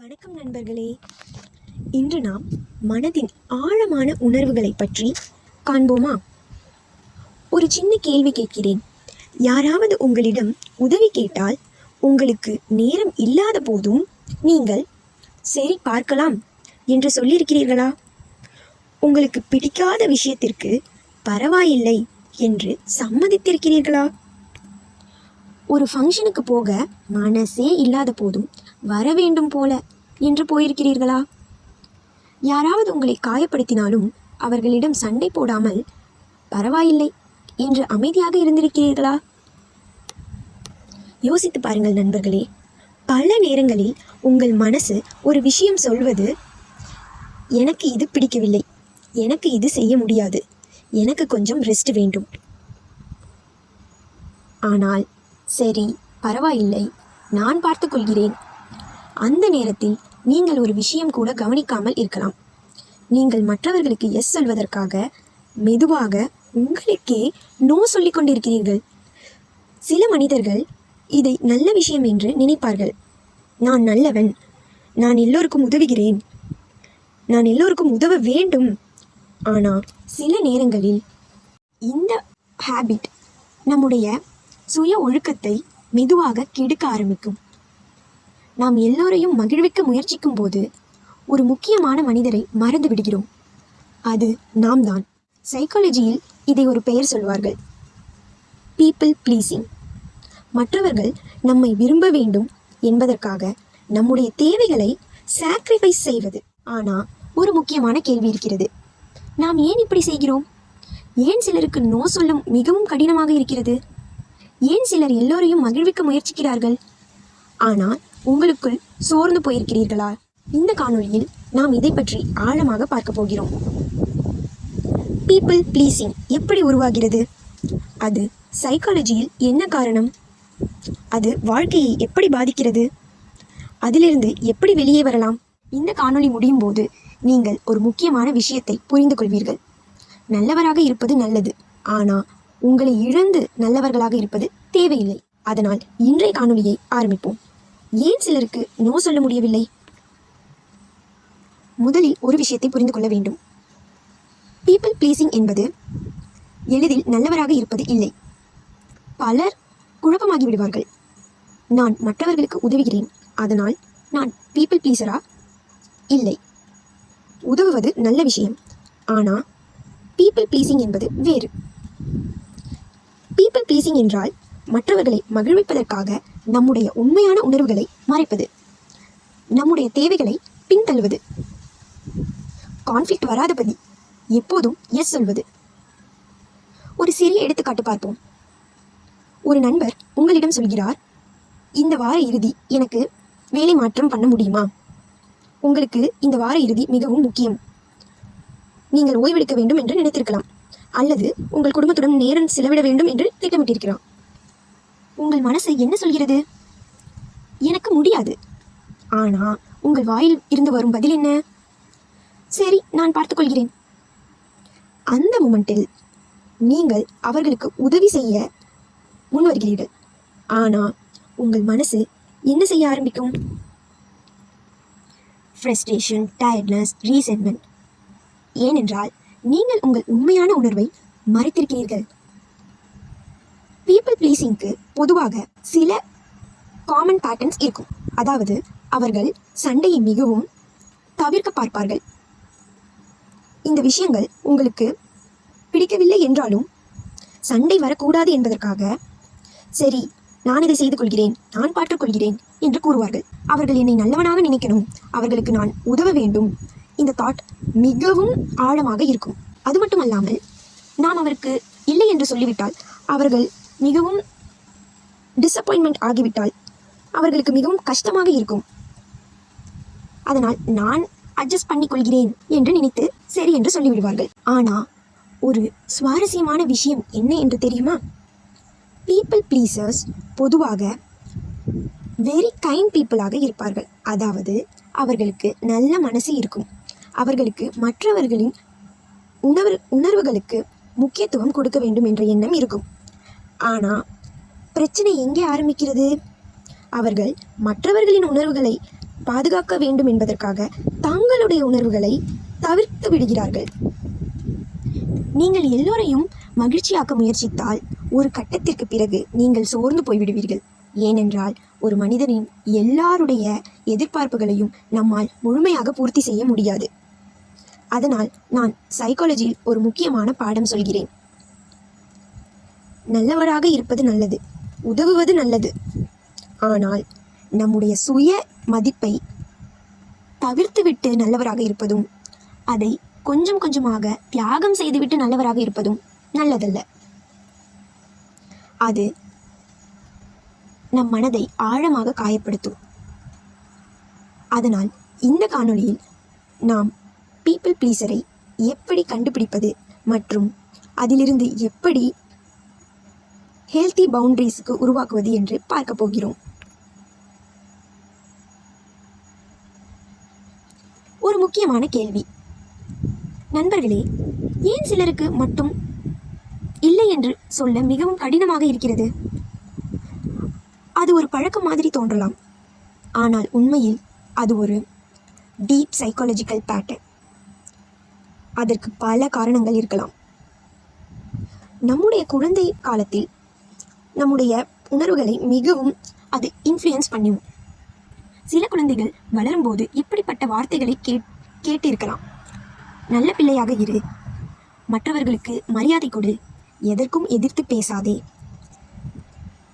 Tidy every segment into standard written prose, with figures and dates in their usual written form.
வணக்கம் நண்பர்களே. இன்று நாம் மனதின் ஆழமான உணர்வுகளை பற்றி காண்போமா? ஒரு சின்ன கேள்வி கேட்கிறேன். யாராவது உங்களிடம் உதவி கேட்டால் உங்களுக்கு நேரம் இல்லாத போதும் நீங்கள் சரி பார்க்கலாம் என்று சொல்லியிருக்கிறீர்களா? உங்களுக்கு பிடிக்காத விஷயத்திற்கு பரவாயில்லை என்று சம்மதித்திருக்கிறீர்களா? ஒரு ஃபங்க்ஷனுக்கு போக மனசே இல்லாத போதும் வர வேண்டும் போல என்று போயிருக்கிறீர்களா? யாராவது உங்களை காயப்படுத்தினாலும் அவர்களிடம் சண்டை போடாமல் பரவாயில்லை என்று அமைதியாக இருந்திருக்கிறீர்களா? யோசித்து பாருங்கள் நண்பர்களே. பல நேரங்களில் உங்கள் மனசு ஒரு விஷயம் சொல்வது, எனக்கு இது பிடிக்கவில்லை, எனக்கு இது செய்ய முடியாது, எனக்கு கொஞ்சம் ரெஸ்ட் வேண்டும். ஆனால் சரி பரவாயில்லை, நான் பார்த்துக்கொள்கிறேன். அந்த நேரத்தில் நீங்கள் ஒரு விஷயம் கூட கவனிக்காமல் இருக்கலாம். நீங்கள் மற்றவர்களுக்கு எஸ் சொல்வதற்காக மெதுவாக உங்களுக்கே நோ சொல்லிக் கொண்டிருக்கிறீர்கள். சில மனிதர்கள் இதை நல்ல விஷயம் என்று நினைப்பார்கள். நான் நல்லவன், நான் எல்லோருக்கும் உதவுகிறேன், நான் எல்லோருக்கும் உதவ வேண்டும். ஆனால் சில நேரங்களில் இந்த ஹேபிட் நம்முடைய சுய ஒழுக்கத்தை மெதுவாக கெடுக்க ஆரம்பிக்கும். நாம் எல்லோரையும் மகிழ்விக்க முயற்சிக்கும் போது ஒரு முக்கியமான மனிதரை மறந்து விடுகிறோம். அது நாம் தான். சைக்காலஜியில் இதை ஒரு பெயர் சொல்வார்கள், பீப்பிள் ப்ளீசிங். மற்றவர்கள் நம்மை விரும்ப வேண்டும் என்பதற்காக நம்முடைய தேவைகளை சாக்ரிஃபைஸ் செய்வது. ஆனால் ஒரு முக்கியமான கேள்வி இருக்கிறது, நாம் ஏன் இப்படி செய்கிறோம்? ஏன் சிலருக்கு நோ சொல்ல மிகவும் கடினமாக இருக்கிறது? ஏன் சிலர் எல்லோரையும் மகிழ்விக்க முயற்சிக்கிறார்கள், ஆனால் உங்களுக்குள் சோர்ந்து போயிருக்கிறீர்களா? இந்த காணொளியில் நாம் இதை பற்றி ஆழமாக பார்க்க போகிறோம். பீப்பிள் ப்ளீசிங் எப்படி உருவாகிறது? அது சைக்காலஜியில் என்ன காரணம்? அது வாழ்க்கையை எப்படி பாதிக்கிறது? அதிலிருந்து எப்படி வெளியே வரலாம்? இந்த காணொளி முடியும் போது நீங்கள் ஒரு முக்கியமான விஷயத்தை புரிந்து கொள்வீர்கள். நல்லவராக இருப்பது நல்லது, ஆனால் உங்களை இழந்து நல்லவர்களாக இருப்பது தேவையில்லை. அதனால் இன்றைய காணொளியை ஆரம்பிப்போம். ஏன் சிலருக்கு நோ சொல்ல முடியவில்லை? முதலில் ஒரு விஷயத்தை புரிந்து கொள்ள வேண்டும். பீப்பிள் ப்ளீசிங் என்பது எளிதில் நல்லவராக இருப்பது இல்லை. பலர் குழப்பமாகி விடுவார்கள். நான் மற்றவர்களுக்கு உதவுகிறேன், அதனால் நான் பீப்பிள் ப்ளீசரா? இல்லை, உதவுவது நல்ல விஷயம், ஆனால் பீப்பிள் ப்ளீசிங் என்பது வேறு. பீப்பிள் ப்ளீசிங் என்றால் மற்றவர்களை மகிழ்விப்பதற்காக நம்முடைய உண்மையான உணர்வுகளை மறைப்பது, நம்முடைய தேவைகளை பின்தள்ளுவது, கான்ஃப்ளிக்ட் வராதபடி எப்போதும் எஸ் சொல்வது. ஒரு சிறிய எடுத்துக்காட்டு பார்ப்போம். ஒரு நண்பர் உங்களிடம் சொல்கிறார், இந்த வார இறுதி எனக்கு வேலை மாற்றம் பண்ண முடியுமா? உங்களுக்கு இந்த வார இறுதி மிகவும் முக்கியம், நீங்கள் ஓய்வெடுக்க வேண்டும் என்று நினைத்திருக்கலாம், அல்லது உங்கள் குடும்பத்துடன் நேரம் செலவிட வேண்டும் என்று திட்டமிட்டிருக்கிறார். உங்கள் மனசு என்ன சொல்கிறது? எனக்கு முடியாது. ஆனால் உங்கள் வாயில் இருந்து வரும் பதில் என்ன? சரி, நான் பார்த்துக்கொள்கிறேன். அந்த மொமெண்டில் நீங்கள் அவர்களுக்கு உதவி செய்ய முன் வருகிறீர்கள், ஆனால் உங்கள் மனசு என்ன செய்ய ஆரம்பிக்கும்? Frustration, tiredness, resentment. ஏனென்றால் நீங்கள் உங்கள் உண்மையான உணர்வை மறைத்திருக்கிறீர்கள். பீப்பிள் ப்ளீசிங்க்கு பொதுவாக சில காமன் பேட்டர்ன்ஸ் இருக்கும். அதாவது அவர்கள் சண்டையை மிகவும் தவிர்க்க பார்ப்பார்கள். இந்த விஷயங்கள் உங்களுக்கு பிடிக்கவில்லை என்றாலும் சண்டை வரக்கூடாது என்பதற்காக சரி நான் இதை செய்து கொள்கிறேன், நான் பார்த்துக்கொள்கிறேன் என்று கூறுவார்கள். அவர்கள் என்னை நல்லவனாக நினைக்கணும், அவர்களுக்கு நான் உதவ வேண்டும். இந்த தாட் மிகவும் ஆழமாக இருக்கும். அது மட்டுமல்லாமல் நாம் அவருக்கு இல்லை என்று சொல்லிவிட்டால் அவர்கள் மிகவும் டிசப்பாயின்மெண்ட் ஆகிவிட்டால் அவர்களுக்கு மிகவும் கஷ்டமாக இருக்கும். அதனால் நான் அட்ஜஸ்ட் பண்ணிக்கொள்கிறேன் என்று நினைத்து சரி என்று சொல்லிவிடுவார்கள். ஆனால் ஒரு சுவாரஸ்யமான விஷயம் என்ன என்று தெரியுமா? பீப்பிள் ப்ளீசர்ஸ் பொதுவாக வெரி கைண்ட் பீப்புளாக இருப்பார்கள். அதாவது அவர்களுக்கு நல்ல மனசு இருக்கும். அவர்களுக்கு மற்றவர்களின் உணர்வுகளுக்கு முக்கியத்துவம் கொடுக்க வேண்டும் என்ற எண்ணம் இருக்கும். ஆனால் பிரச்சனை எங்கே ஆரம்பிக்கிறது? அவர்கள் மற்றவர்களின் உணர்வுகளை பாதுகாக்க வேண்டும் என்பதற்காக தங்களுடைய உணர்வுகளை தவிர்த்து விடுகிறார்கள். நீங்கள் எல்லோரையும் மகிழ்ச்சியாக்க முயற்சித்தால் ஒரு கட்டத்திற்கு பிறகு நீங்கள் சோர்ந்து போய்விடுவீர்கள். ஏனென்றால் ஒரு மனிதனின் எல்லாருடைய எதிர்பார்ப்புகளையும் நம்மால் முழுமையாக பூர்த்தி செய்ய முடியாது. அதனால் நான் சைக்காலஜியில் ஒரு முக்கியமான பாடம் சொல்கிறேன். நல்லவராக இருப்பது நல்லது, உதவுவது நல்லது. ஆனால் நம்முடைய சுய மதிப்பை தவிர்த்துவிட்டு நல்லவராக இருப்பதும், அதை கொஞ்சம் கொஞ்சமாக தியாகம் செய்துவிட்டு நல்லவராக இருப்பதும் நல்லதல்ல. அது நம் மனதை ஆழமாக காயப்படுத்தும். அதனால் இந்த காணொளியில் நாம் பீப்பிள் ப்ளீசரை எப்படி கண்டுபிடிப்பது மற்றும் அதிலிருந்து எப்படி ஹெல்த்தி பவுண்டரிஸ்க்கு உருவாக்குவது என்று பார்க்க போகிறோம். ஒரு முக்கியமான கேள்வி, நண்பர்களே, ஏன் சிலருக்கு மட்டும் இல்லை என்று சொல்ல மிகவும் கடினமாக இருக்கிறது? அது ஒரு பழக்கம் மாதிரி தோன்றலாம், ஆனால் உண்மையில் அது ஒரு டீப் சைக்காலஜிக்கல் பேட்டர்ன். அதற்கு பல காரணங்கள் இருக்கலாம். நம்முடைய குழந்தை காலத்தில் நம்முடைய உணர்வுகளை மிகவும் அது இன்ஃப்ளூயன்ஸ் பண்ணும். சில குழந்தைகள் வளரும்போது இப்படிப்பட்ட வார்த்தைகளை கேட்டிருக்கலாம். நல்ல பிள்ளையாக இரு, மற்றவர்களுக்கு மரியாதை கொடு, எதற்கும் எதிர்த்து பேசாதே.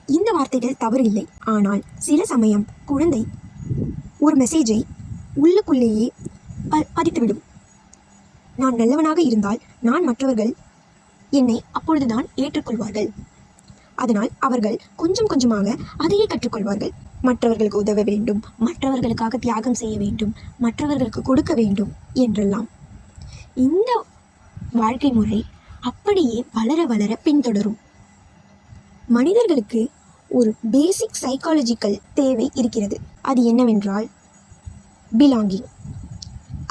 இந்த வார்த்தைகள் தவறு இல்லை. ஆனால் சில சமயம் குழந்தை ஒரு மெசேஜை உள்ளுக்குள்ளேயே பதித்துவிடும். நான் நல்லவனாக இருந்தால் மற்றவர்கள் என்னை அப்பொழுதுதான் ஏற்றுக்கொள்வார்கள். அதனால் அவர்கள் கொஞ்சம் கொஞ்சமாக அதையே கற்றுக்கொள்வார்கள். மற்றவர்களுக்கு உதவ வேண்டும், மற்றவர்களுக்காக தியாகம் செய்ய வேண்டும், மற்றவர்களுக்கு கொடுக்க வேண்டும் என்றெல்லாம். இந்த வாழ்க்கை முறை அப்படியே வளர வளர பின்தொடரும். மனிதர்களுக்கு ஒரு பேசிக் சைக்காலஜிக்கல் தேவை இருக்கிறது. அது என்னவென்றால் பிலாங்கிங்.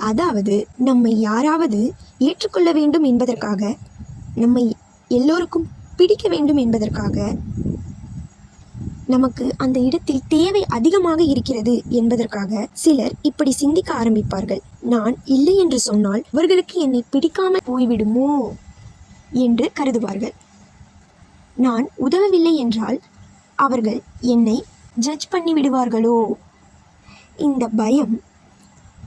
அதாவது நம்மை யாராவது ஏற்றுக்கொள்ள வேண்டும் என்பதற்காக, நம்மை எல்லோருக்கும் பிடிக்க வேண்டும் என்பதற்காக, நமக்கு அந்த இடத்தில் தேவை அதிகமாக இருக்கிறது என்பதற்காக சிலர் இப்படி சிந்திக்க ஆரம்பிப்பார்கள். நான் இல்லை என்று சொன்னால் அவர்களுக்கு என்னை பிடிக்காமல் போய்விடுமோ என்று கருதுவார்கள். நான் உதவவில்லை என்றால் அவர்கள் என்னை ஜட்ஜ் பண்ணி விடுவார்களோ? இந்த பயம்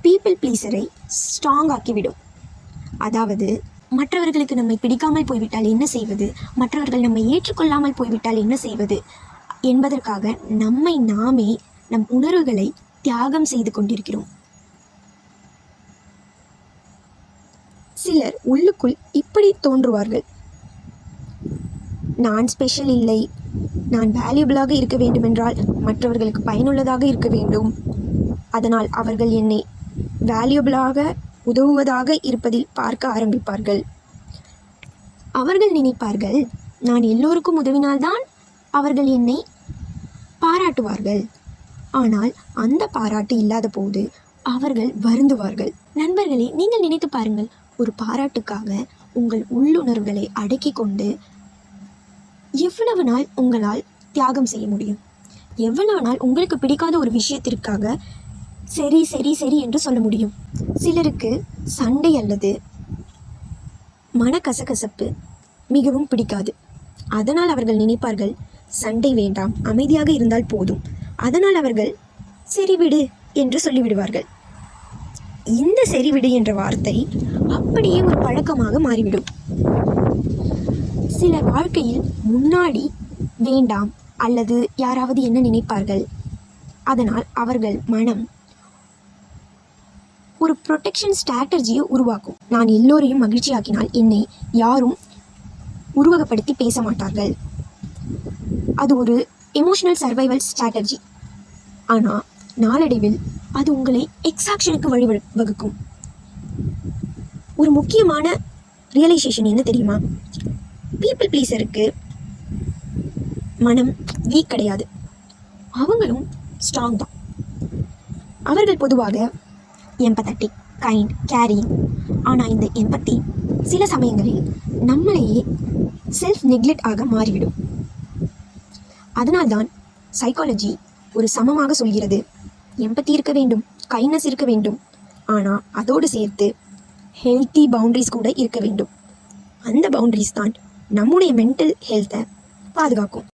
பீப்பிள் ப்ளீசரை ஸ்ட்ராங் ஆக்கிவிடும். அதாவது மற்றவர்களுக்கு நம்மை பிடிக்காமல் போய்விட்டால் என்ன செய்வது, மற்றவர்கள் நம்மை ஏற்றுக்கொள்ளாமல் போய்விட்டால் என்ன செய்வது என்பதற்காக நம்மை நாமே நம் உணர்வுகளை தியாகம் செய்து கொண்டிருக்கிறோம். சிலர் உள்ளுக்குள் இப்படி தோன்றுவார்கள், நான் ஸ்பெஷல் இல்லை, நான் வேல்யூபிளாக இருக்க வேண்டுமென்றால் மற்றவர்களுக்கு பயனுள்ளதாக இருக்க வேண்டும், அதனால் அவர்கள் என்னை வேல்யூபிளாக உதவுவதாக இருப்பதில் பார்க்க ஆரம்பிப்பார்கள். அவர்கள் நினைப்பார்கள், நான் எல்லோருக்கும் உதவினால்தான் அவர்கள் என்னை பாராட்டுவார்கள். ஆனால் அந்த பாராட்டு இல்லாத போது அவர்கள் வருந்துவார்கள். நண்பர்களே, நீங்கள் நினைத்து பாருங்கள், ஒரு பாராட்டுக்காக உங்கள் உள்ளுணர்வுகளை அடக்கி கொண்டு எவ்வளவு நாள் உங்களால் தியாகம் செய்ய முடியும்? எவ்வளவு நாள் உங்களுக்கு பிடிக்காத ஒரு விஷயத்திற்காக சரி சரி சரி என்று சொல்ல முடியும்? சிலருக்கு சண்டை அல்லது மனக்கசகசப்பு மிகவும் பிடிக்காது. அதனால் அவர்கள் நினைப்பார்கள், சண்டை வேண்டாம், அமைதியாக இருந்தால் போதும். அதனால் அவர்கள் சரி விடு என்று சொல்லிவிடுவார்கள். இந்த சரி விடு என்ற வார்த்தை அப்படியே ஒரு பழக்கமாக மாறிவிடும். சில வாழ்க்கையில் முன்னாடி வேண்டாம் அல்லது யாராவது என்ன நினைப்பார்கள், அதனால் அவர்கள் மனம் ஒரு ப்ரொடெக்ஷன் ஸ்ட்ராட்டஜியை உருவாக்கும். நான் எல்லோரையும் மகிழ்ச்சியாக்கினால் என்னை யாரும் உருவகப்படுத்தி பேச மாட்டார்கள். அது ஒரு எமோஷனல் சர்வைவல் ஸ்ட்ராட்டஜி. ஆனால் நாளடைவில் அது உங்களை எக்ஸாக்ஷனுக்கு வழிவகுக்கும். ஒரு முக்கியமான ரியலைசேஷன் என்ன தெரியுமா? பீப்பிள் ப்ளீசருக்கு மனம் வீக் கிடையாது, அவங்களும் ஸ்ட்ராங் தான். அவர்கள் பொதுவாக எம்பத்தட்டிக், கைண்ட், கேரிங். ஆனால் இந்த எம்பத்தி சில சமயங்களில் நம்மளையே செல்ஃப் நெக்லெக்ட் ஆக மாறிவிடும். அதனால்தான் சைக்காலஜி ஒரு சமமாக சொல்கிறது, எம்பத்தி இருக்க வேண்டும், கைண்ட்னஸ் இருக்க வேண்டும். ஆனால் அதோடு சேர்த்து ஹெல்த்தி பவுண்ட்ரிஸ் கூட இருக்க வேண்டும். அந்த பவுண்ட்ரிஸ் தான் நம்முடைய மென்டல் ஹெல்த்தை பாதுகாக்கும்.